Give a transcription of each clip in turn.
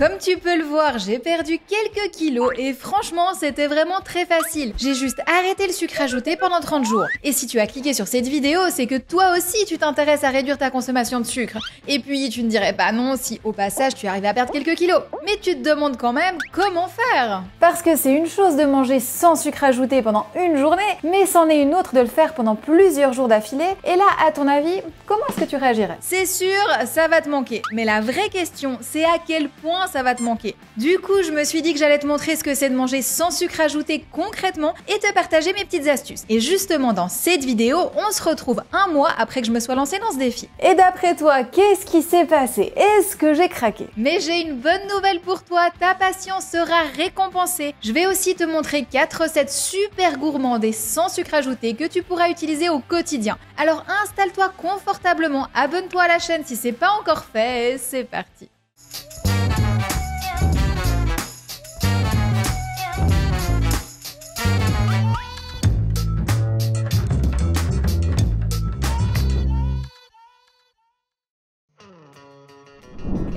Comme tu peux le voir, j'ai perdu quelques kilos et franchement, c'était vraiment très facile. J'ai juste arrêté le sucre ajouté pendant 30 jours. Et si tu as cliqué sur cette vidéo, c'est que toi aussi tu t'intéresses à réduire ta consommation de sucre. Et puis tu ne dirais pas non si au passage tu arrives à perdre quelques kilos. Mais tu te demandes quand même comment faire. Parce que c'est une chose de manger sans sucre ajouté pendant une journée, mais c'en est une autre de le faire pendant plusieurs jours d'affilée. Et là, à ton avis, comment est-ce que tu réagirais? C'est sûr, ça va te manquer. Mais la vraie question, c'est à quel point ça va te manquer. Du coup, je me suis dit que j'allais te montrer ce que c'est de manger sans sucre ajouté concrètement et te partager mes petites astuces. Et justement, dans cette vidéo, on se retrouve un mois après que je me sois lancée dans ce défi. Et d'après toi, qu'est-ce qui s'est passé? Est-ce que j'ai craqué? Mais j'ai une bonne nouvelle pour toi, ta patience sera récompensée. Je vais aussi te montrer 4 recettes super gourmandes et sans sucre ajouté que tu pourras utiliser au quotidien. Alors installe-toi confortablement, abonne-toi à la chaîne si c'est pas encore fait et c'est parti.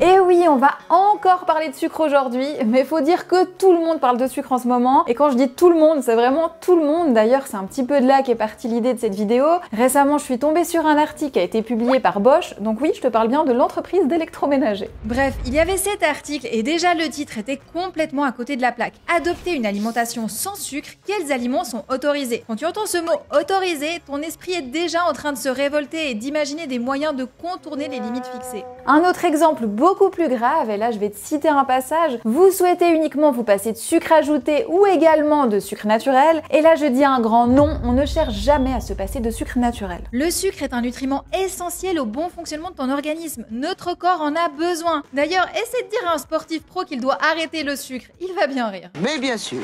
Et oui, on va encore parler de sucre aujourd'hui, mais faut dire que tout le monde parle de sucre en ce moment. Et quand je dis tout le monde, c'est vraiment tout le monde. D'ailleurs, c'est un petit peu de là qu'est partie l'idée de cette vidéo. Récemment, je suis tombée sur un article qui a été publié par Bosch. Donc oui, je te parle bien de l'entreprise d'électroménager. Bref, il y avait cet article et déjà le titre était complètement à côté de la plaque. Adopter une alimentation sans sucre, quels aliments sont autorisés? Quand tu entends ce mot autorisé, ton esprit est déjà en train de se révolter et d'imaginer des moyens de contourner les limites fixées. Un autre exemple beaucoup plus grave, et là je vais te citer un passage, vous souhaitez uniquement vous passer de sucre ajouté ou également de sucre naturel, et là je dis un grand non, on ne cherche jamais à se passer de sucre naturel. Le sucre est un nutriment essentiel au bon fonctionnement de ton organisme, notre corps en a besoin. D'ailleurs, essaie de dire à un sportif pro qu'il doit arrêter le sucre, il va bien rire. Mais bien sûr.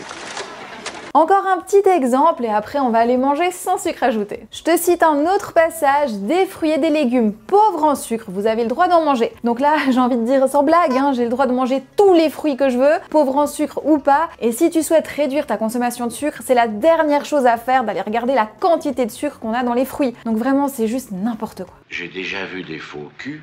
Encore un petit exemple et après on va aller manger sans sucre ajouté. Je te cite un autre passage, des fruits et des légumes pauvres en sucre, vous avez le droit d'en manger. Donc là, j'ai envie de dire sans blague, j'ai le droit de manger tous les fruits que je veux, pauvres en sucre ou pas. Et si tu souhaites réduire ta consommation de sucre, c'est la dernière chose à faire d'aller regarder la quantité de sucre qu'on a dans les fruits. Donc vraiment, c'est juste n'importe quoi. J'ai déjà vu des faux culs.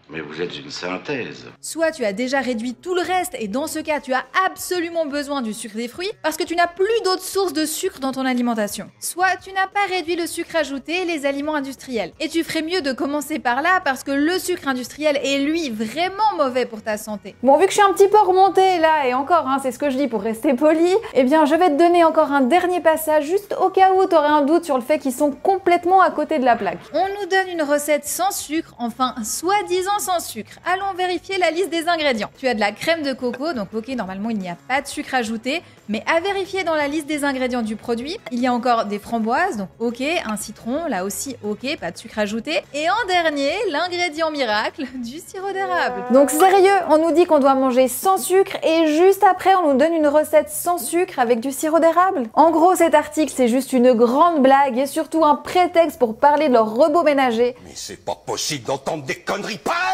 Mais vous êtes une synthèse. Soit tu as déjà réduit tout le reste et dans ce cas tu as absolument besoin du sucre des fruits parce que tu n'as plus d'autres sources de sucre dans ton alimentation. Soit tu n'as pas réduit le sucre ajouté et les aliments industriels. Et tu ferais mieux de commencer par là parce que le sucre industriel est lui vraiment mauvais pour ta santé. Bon, vu que je suis un petit peu remontée là et encore c'est ce que je dis pour rester poli, eh bien je vais te donner encore un dernier passage juste au cas où tu aurais un doute sur le fait qu'ils sont complètement à côté de la plaque. On nous donne une recette sans sucre, enfin soi-disant sans sucre. Allons vérifier la liste des ingrédients. Tu as de la crème de coco, donc ok, normalement il n'y a pas de sucre ajouté, mais à vérifier dans la liste des ingrédients du produit, il y a encore des framboises, donc ok, un citron, là aussi ok, pas de sucre ajouté, et en dernier, l'ingrédient miracle, du sirop d'érable. Donc sérieux, on nous dit qu'on doit manger sans sucre et juste après on nous donne une recette sans sucre avec du sirop d'érable. En gros, cet article c'est juste une grande blague et surtout un prétexte pour parler de leur robot ménager. Mais c'est pas possible d'entendre des conneries pareilles!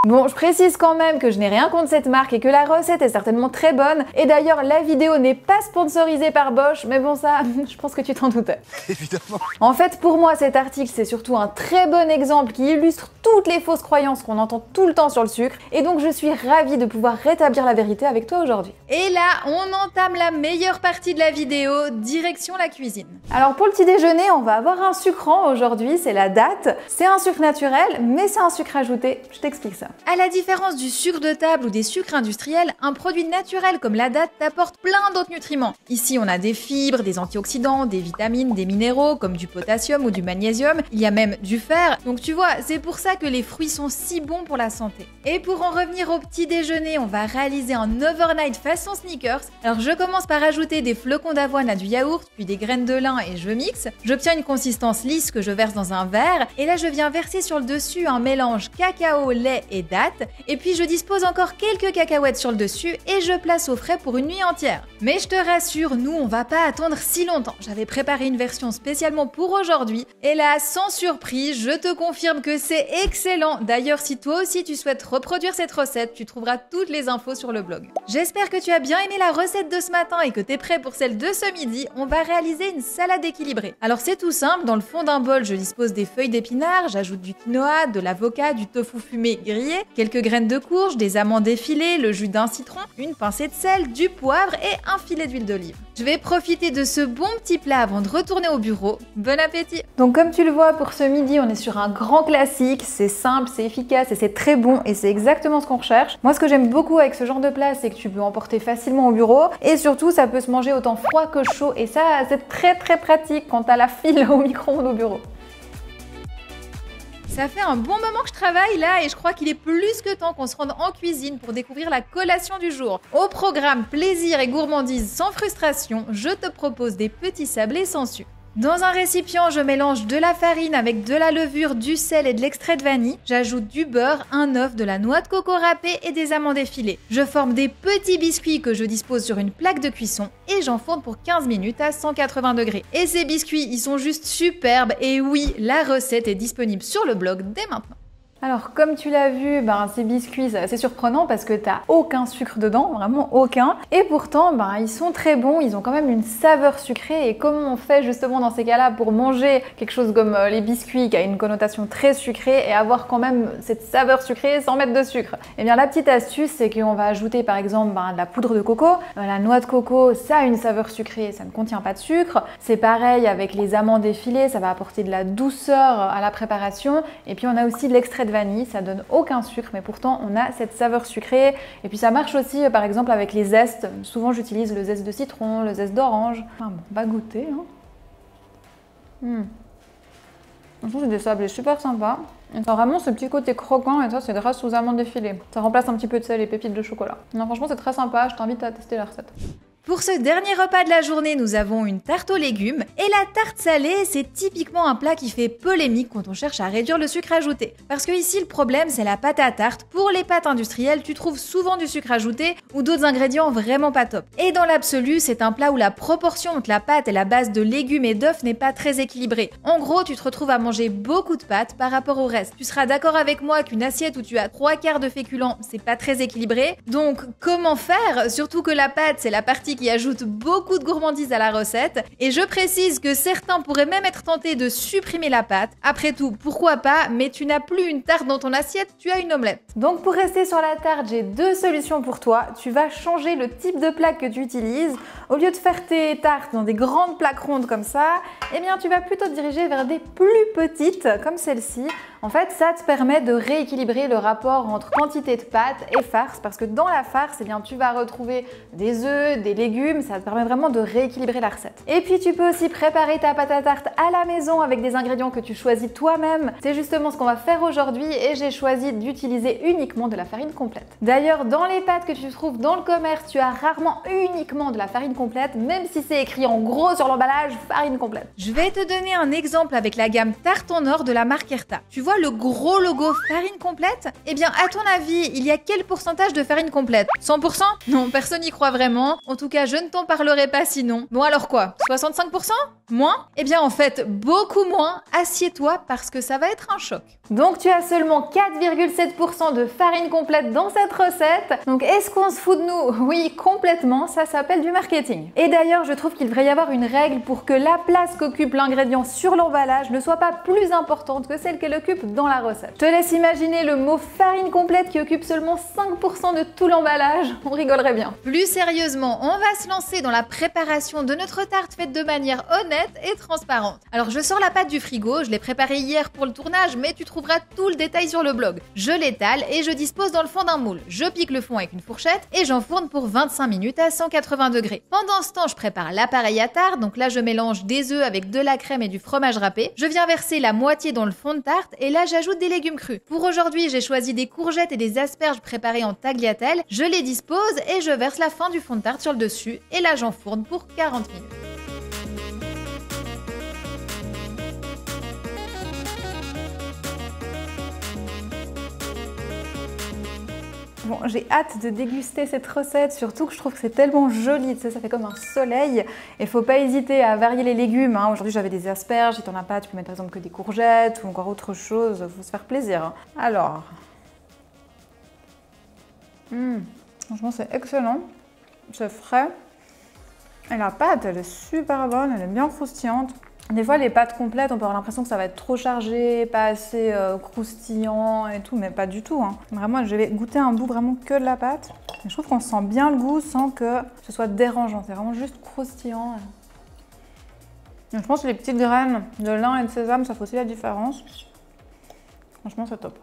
Bon, je précise quand même que je n'ai rien contre cette marque et que la recette est certainement très bonne. Et d'ailleurs, la vidéo n'est pas sponsorisée par Bosch, mais bon ça, je pense que tu t'en doutais. Évidemment. En fait, pour moi, cet article, c'est surtout un très bon exemple qui illustre toutes les fausses croyances qu'on entend tout le temps sur le sucre. Et donc, je suis ravie de pouvoir rétablir la vérité avec toi aujourd'hui. Et là, on entame la meilleure partie de la vidéo, direction la cuisine. Alors, pour le petit déjeuner, on va avoir un sucrant aujourd'hui, c'est la date. C'est un sucre naturel, mais c'est un sucre ajouté. Je t'explique ça. À la différence du sucre de table ou des sucres industriels, un produit naturel comme la date t'apporte plein d'autres nutriments. Ici, on a des fibres, des antioxydants, des vitamines, des minéraux comme du potassium ou du magnésium. Il y a même du fer. Donc tu vois, c'est pour ça que les fruits sont si bons pour la santé. Et pour en revenir au petit déjeuner, on va réaliser un overnight façon sneakers. Alors je commence par ajouter des flocons d'avoine à du yaourt, puis des graines de lin et je mixe. J'obtiens une consistance lisse que je verse dans un verre. Et là, je viens verser sur le dessus un mélange cacao, lait et date. Et puis je dispose encore quelques cacahuètes sur le dessus et je place au frais pour une nuit entière. Mais je te rassure, nous on va pas attendre si longtemps. J'avais préparé une version spécialement pour aujourd'hui. Et là, sans surprise, je te confirme que c'est excellent. D'ailleurs, si toi aussi tu souhaites reproduire cette recette, tu trouveras toutes les infos sur le blog. J'espère que tu as bien aimé la recette de ce matin et que t'es prêt pour celle de ce midi. On va réaliser une salade équilibrée. Alors c'est tout simple, dans le fond d'un bol, je dispose des feuilles d'épinards, j'ajoute du quinoa, de l'avocat, du tofu fumé grillé, voyez, quelques graines de courge, des amandes effilées, le jus d'un citron, une pincée de sel, du poivre et un filet d'huile d'olive. Je vais profiter de ce bon petit plat avant de retourner au bureau. Bon appétit! Donc comme tu le vois, pour ce midi, on est sur un grand classique. C'est simple, c'est efficace et c'est très bon et c'est exactement ce qu'on recherche. Moi, ce que j'aime beaucoup avec ce genre de plat, c'est que tu peux emporter facilement au bureau et surtout, ça peut se manger autant froid que chaud et ça, c'est très pratique quand t'as la file au micro-ondes au bureau. Ça fait un bon moment que je travaille là et je crois qu'il est plus que temps qu'on se rende en cuisine pour découvrir la collation du jour. Au programme plaisir et gourmandise sans frustration, je te propose des petits sablés sans sucre. Dans un récipient, je mélange de la farine avec de la levure, du sel et de l'extrait de vanille. J'ajoute du beurre, un œuf, de la noix de coco râpée et des amandes effilées. Je forme des petits biscuits que je dispose sur une plaque de cuisson et j'enfourne pour 15 minutes à 180 degrés. Et ces biscuits, ils sont juste superbes et oui, la recette est disponible sur le blog dès maintenant. Alors comme tu l'as vu, ces biscuits c'est assez surprenant parce que t'as aucun sucre dedans, vraiment aucun. Et pourtant ils sont très bons, ils ont quand même une saveur sucrée. Et comment on fait justement dans ces cas-là pour manger quelque chose comme les biscuits qui a une connotation très sucrée et avoir quand même cette saveur sucrée sans mettre de sucre? Eh bien la petite astuce c'est qu'on va ajouter par exemple de la poudre de coco. La noix de coco ça a une saveur sucrée, ça ne contient pas de sucre. C'est pareil avec les amandes effilées, ça va apporter de la douceur à la préparation. Et puis on a aussi de l'extrait de vanille, ça donne aucun sucre mais pourtant on a cette saveur sucrée. Et puis ça marche aussi par exemple avec les zestes. Souvent j'utilise le zeste de citron, le zeste d'orange. Enfin bon, on va goûter. Franchement c'est des sablés super sympas. Et ça a vraiment ce petit côté croquant et ça c'est grâce aux amandes effilées. Ça remplace un petit peu de sel et pépites de chocolat. Non franchement c'est très sympa, je t'invite à tester la recette. Pour ce dernier repas de la journée, nous avons une tarte aux légumes. Et la tarte salée, c'est typiquement un plat qui fait polémique quand on cherche à réduire le sucre ajouté. Parce que ici, le problème, c'est la pâte à tarte. Pour les pâtes industrielles, tu trouves souvent du sucre ajouté ou d'autres ingrédients vraiment pas top. Et dans l'absolu, c'est un plat où la proportion entre la pâte et la base de légumes et d'œufs n'est pas très équilibrée. En gros, tu te retrouves à manger beaucoup de pâtes par rapport au reste. Tu seras d'accord avec moi qu'une assiette où tu as 3/4 de féculents, c'est pas très équilibré. Donc, comment faire? Surtout que la pâte, c'est la partie qui ajoute beaucoup de gourmandise à la recette. Et je précise que certains pourraient même être tentés de supprimer la pâte. Après tout, pourquoi pas, mais tu n'as plus une tarte dans ton assiette, tu as une omelette. Donc pour rester sur la tarte, j'ai deux solutions pour toi. Tu vas changer le type de plaque que tu utilises. Au lieu de faire tes tartes dans des grandes plaques rondes comme ça, eh bien tu vas plutôt te diriger vers des plus petites, comme celle-ci. En fait, ça te permet de rééquilibrer le rapport entre quantité de pâte et farce, parce que dans la farce, eh bien, tu vas retrouver des œufs, des légumes, ça te permet vraiment de rééquilibrer la recette. Et puis tu peux aussi préparer ta pâte à tarte à la maison avec des ingrédients que tu choisis toi-même. C'est justement ce qu'on va faire aujourd'hui et j'ai choisi d'utiliser uniquement de la farine complète. D'ailleurs, dans les pâtes que tu trouves dans le commerce, tu as rarement uniquement de la farine complète, même si c'est écrit en gros sur l'emballage, farine complète. Je vais te donner un exemple avec la gamme Tarte en Or de la marque Erta. Tu vois le gros logo farine complète? Eh bien, à ton avis, il y a quel pourcentage de farine complète? 100%? Non, personne n'y croit vraiment. En tout cas, je ne t'en parlerai pas sinon. Bon alors quoi? 65%? Moins? Eh bien en fait, beaucoup moins. Assieds-toi parce que ça va être un choc. Donc tu as seulement 4,7% de farine complète dans cette recette. Donc est-ce qu'on se fout de nous? Oui, complètement, ça s'appelle du marketing. Et d'ailleurs, je trouve qu'il devrait y avoir une règle pour que la place qu'occupe l'ingrédient sur l'emballage ne soit pas plus importante que celle qu'elle occupe dans la recette. Je te laisse imaginer le mot farine complète qui occupe seulement 5% de tout l'emballage. On rigolerait bien. Plus sérieusement, on va se lancer dans la préparation de notre tarte faite de manière honnête et transparente. Alors je sors la pâte du frigo, je l'ai préparée hier pour le tournage, mais tu trouveras tout le détail sur le blog. Je l'étale et je dispose dans le fond d'un moule. Je pique le fond avec une fourchette et j'enfourne pour 25 minutes à 180 degrés. Pendant ce temps, je prépare l'appareil à tarte, donc là je mélange des œufs avec de la crème et du fromage râpé. Je viens verser la moitié dans le fond de tarte et là j'ajoute des légumes crus. Pour aujourd'hui, j'ai choisi des courgettes et des asperges préparées en tagliatelle. Je les dispose et je verse la fin du fond de tarte sur le dessus et là j'enfourne pour 40 minutes. Bon, j'ai hâte de déguster cette recette, surtout que je trouve que c'est tellement joli, tu sais, ça fait comme un soleil. Et faut pas hésiter à varier les légumes, hein. Aujourd'hui j'avais des asperges, si t'en as pas, tu peux mettre par exemple que des courgettes ou encore autre chose, faut se faire plaisir, hein. Alors, franchement c'est excellent, c'est frais. Et la pâte, elle est super bonne, elle est bien croustillante. Des fois, les pâtes complètes, on peut avoir l'impression que ça va être trop chargé, pas assez croustillant et tout, mais pas du tout. Hein. Vraiment, je vais goûter un bout vraiment que de la pâte. Et je trouve qu'on sent bien le goût sans que ce soit dérangeant. C'est vraiment juste croustillant. Et je pense que les petites graines de lin et de sésame, ça fait aussi la différence. Franchement, c'est top.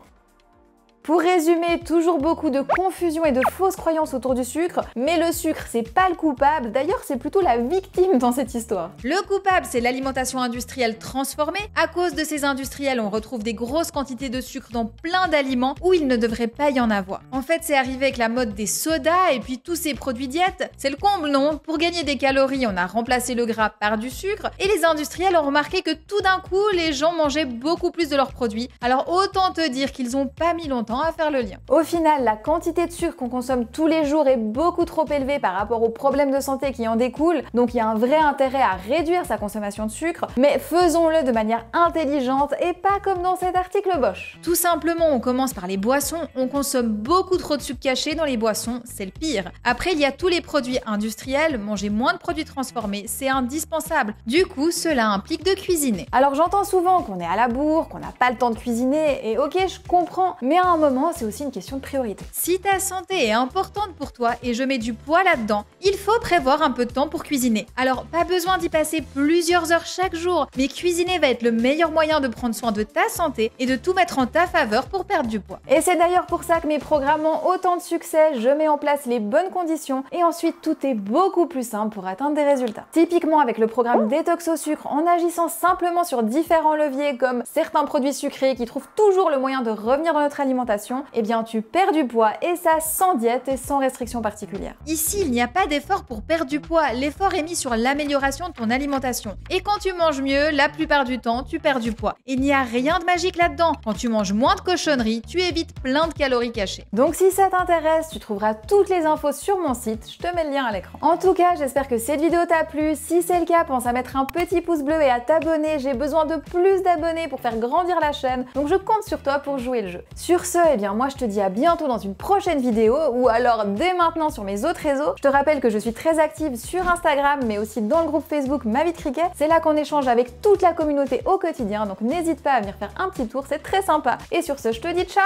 Pour résumer, toujours beaucoup de confusion et de fausses croyances autour du sucre, mais le sucre, c'est pas le coupable, d'ailleurs c'est plutôt la victime dans cette histoire. Le coupable, c'est l'alimentation industrielle transformée. À cause de ces industriels, on retrouve des grosses quantités de sucre dans plein d'aliments où il ne devrait pas y en avoir. En fait, c'est arrivé avec la mode des sodas et puis tous ces produits diète. C'est le comble, non? Pour gagner des calories, on a remplacé le gras par du sucre, et les industriels ont remarqué que tout d'un coup, les gens mangeaient beaucoup plus de leurs produits. Alors autant te dire qu'ils ont pas mis longtemps à faire le lien. Au final, la quantité de sucre qu'on consomme tous les jours est beaucoup trop élevée par rapport aux problèmes de santé qui en découlent, donc il y a un vrai intérêt à réduire sa consommation de sucre, mais faisons-le de manière intelligente et pas comme dans cet article Bosch. Tout simplement, on commence par les boissons, on consomme beaucoup trop de sucre caché dans les boissons, c'est le pire. Après, il y a tous les produits industriels, manger moins de produits transformés, c'est indispensable. Du coup, cela implique de cuisiner. Alors j'entends souvent qu'on est à la bourre, qu'on n'a pas le temps de cuisiner, et ok, je comprends, mais à un moment, c'est aussi une question de priorité. Si ta santé est importante pour toi et je mets du poids là-dedans, il faut prévoir un peu de temps pour cuisiner. Alors, pas besoin d'y passer plusieurs heures chaque jour, mais cuisiner va être le meilleur moyen de prendre soin de ta santé et de tout mettre en ta faveur pour perdre du poids. Et c'est d'ailleurs pour ça que mes programmes ont autant de succès, je mets en place les bonnes conditions et ensuite tout est beaucoup plus simple pour atteindre des résultats. Typiquement avec le programme Détox au sucre, en agissant simplement sur différents leviers comme certains produits sucrés qui trouvent toujours le moyen de revenir dans notre alimentation, eh bien tu perds du poids et ça sans diète et sans restriction particulière. Ici, il n'y a pas d'effort pour perdre du poids, l'effort est mis sur l'amélioration de ton alimentation. Et quand tu manges mieux, la plupart du temps, tu perds du poids. Il n'y a rien de magique là-dedans. Quand tu manges moins de cochonneries, tu évites plein de calories cachées. Donc si ça t'intéresse, tu trouveras toutes les infos sur mon site, je te mets le lien à l'écran. En tout cas, j'espère que cette vidéo t'a plu. Si c'est le cas, pense à mettre un petit pouce bleu et à t'abonner. J'ai besoin de plus d'abonnés pour faire grandir la chaîne, donc je compte sur toi pour jouer le jeu. Sur ce, eh bien moi je te dis à bientôt dans une prochaine vidéo ou alors dès maintenant sur mes autres réseaux. Je te rappelle que je suis très active sur Instagram mais aussi dans le groupe Facebook Ma Vie de Cricket. C'est là qu'on échange avec toute la communauté au quotidien, donc n'hésite pas à venir faire un petit tour, c'est très sympa. Et sur ce, je te dis ciao!